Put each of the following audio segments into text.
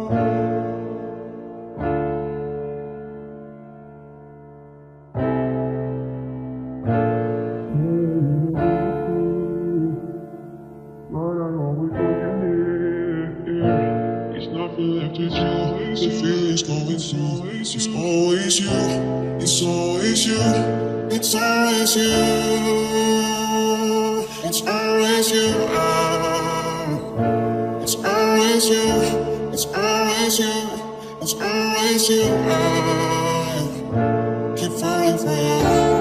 It's nothing left with you. The feeling's going through. It's always you. It's always you. It's always you. It's always you. It's always you. It's always you. It's always you. Keep falling for you.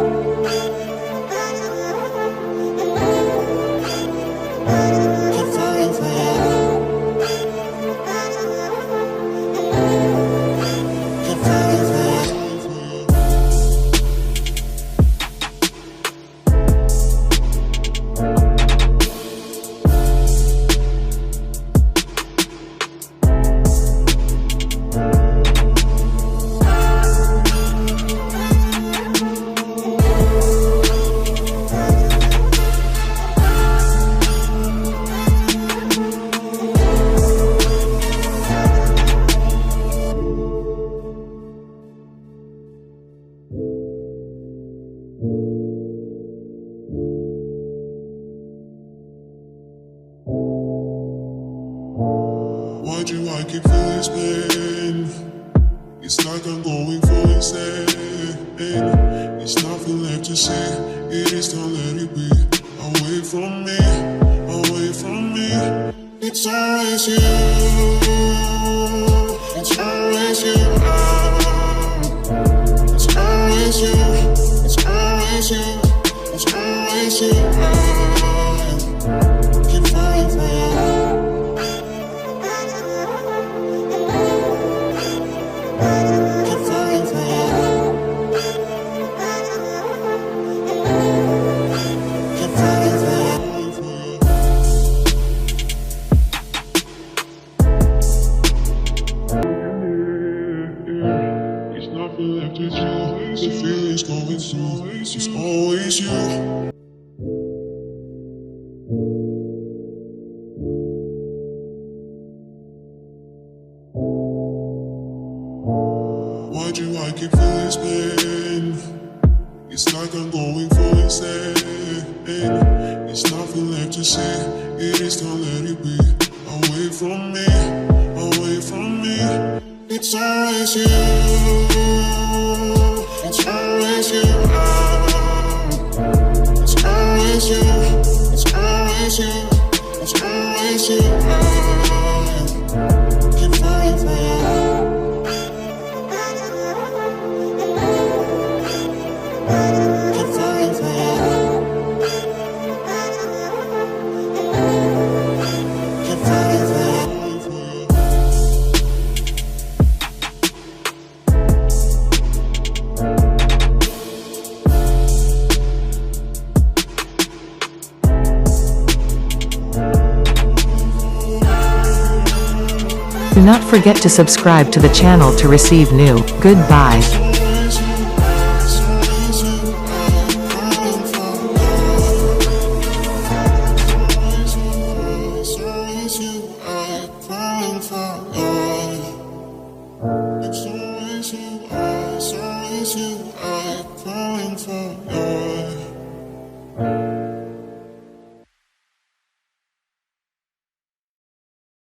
Why do I keep feeling this pain? It's like I'm going for insane. It's nothing left to say. It is time, let it be. Away from me, away from me. It's always you. It's always you. It's always you. It's always you. It's always you. Keep falling for you. Left with you, the feeling's going through. It's always you. Why do I keep feeling this pain? It's like I'm going for insane. It's nothing left to say. It is time, let it be. Away from me, away from me. It's always you. It's always you. It's always you. It's always you. It's always you. Keep falling for you. Keep falling for you. Keep falling for you. Do not forget to subscribe to the channel to receive new. Goodbye.